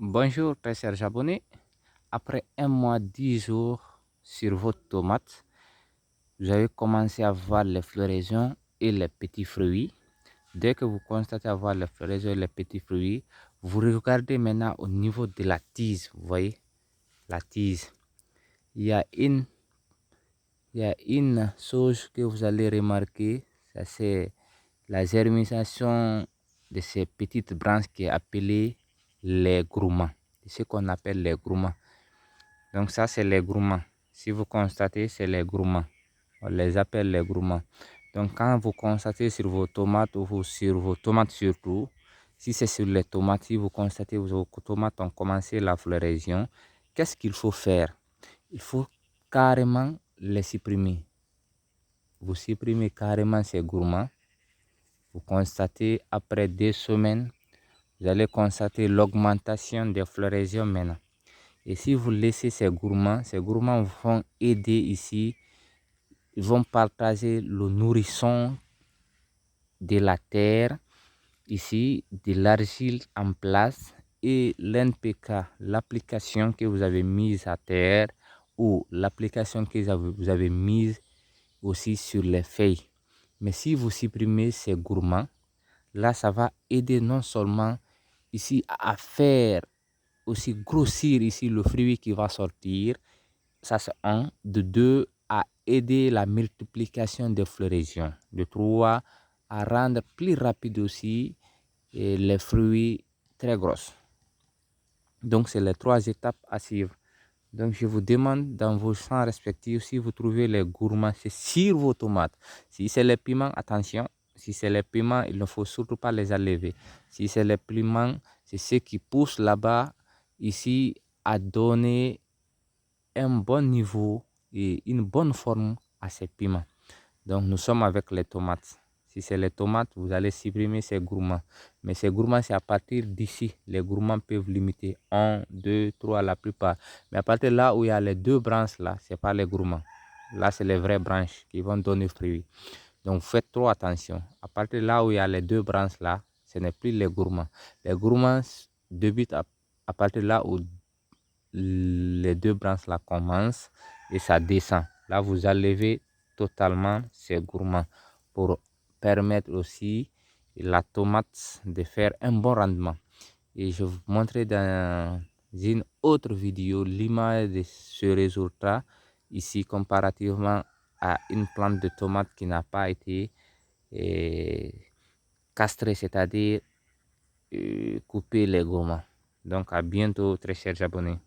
Bonjour, très chers abonnés. Après un mois, 10 jours sur votre tomate, vous avez commencé à voir les floraisons et les petits fruits. Dès que vous constatez avoir les floraisons et les petits fruits, vous regardez maintenant au niveau de la tige. Vous voyez, la tige. Il y a une chose que vous allez remarquer, ça c'est la germination de ces petites branches qui est appelée les gourmands. C'est ce qu'on appelle les gourmands. Donc ça, c'est les gourmands. Si vous constatez, c'est les gourmands. On les appelle les gourmands. Donc quand vous constatez sur vos tomates ou sur vos tomates surtout, si c'est sur les tomates, si vous constatez que vos tomates ont commencé la floraison, qu'est-ce qu'il faut faire? Il faut carrément les supprimer. Vous supprimez carrément ces gourmands. Vous constatez après 2 semaines, vous allez constater l'augmentation des floraisons maintenant. Et si vous laissez ces gourmands vont aider ici, ils vont partager le nourrisson de la terre, ici de l'argile en place et l'NPK, l'application que vous avez mise à terre ou l'application que vous avez mise aussi sur les feuilles. Mais si vous supprimez ces gourmands, là ça va aider non seulement ici à faire aussi grossir ici le fruit qui va sortir, ça c'est un. De 2, à aider la multiplication des floraisons. De 3, à rendre plus rapide aussi les fruits très grosses. Donc c'est les 3 étapes à suivre. Donc je vous demande dans vos champs respectifs, si vous trouvez les gourmands, c'est sur vos tomates. Si c'est les piments, attention. Si c'est les piments, il ne faut surtout pas les enlever. Si c'est les piments, c'est ceux qui poussent là-bas, ici, à donner un bon niveau et une bonne forme à ces piments. Donc nous sommes avec les tomates. Si c'est les tomates, vous allez supprimer ces gourmands. Mais ces gourmands, c'est à partir d'ici. Les gourmands peuvent limiter 1, 2, 3 la plupart. Mais à partir de là où il y a les 2 branches là, c'est pas les gourmands. Là, c'est les vraies branches qui vont donner fruit. Donc faites trop attention. À partir de là où il y a les 2 branches là, ce n'est plus les gourmands. Les gourmands débutent à partir de là où les 2 branches là commencent et ça descend. Là, vous enlevez totalement ces gourmands pour permettre aussi la tomate de faire un bon rendement. Et je vous montrerai dans une autre vidéo l'image de ce résultat ici comparativement à une plante de tomate qui n'a pas été castrée, c'est-à-dire couper les gourmands. Donc à bientôt très chers abonnés.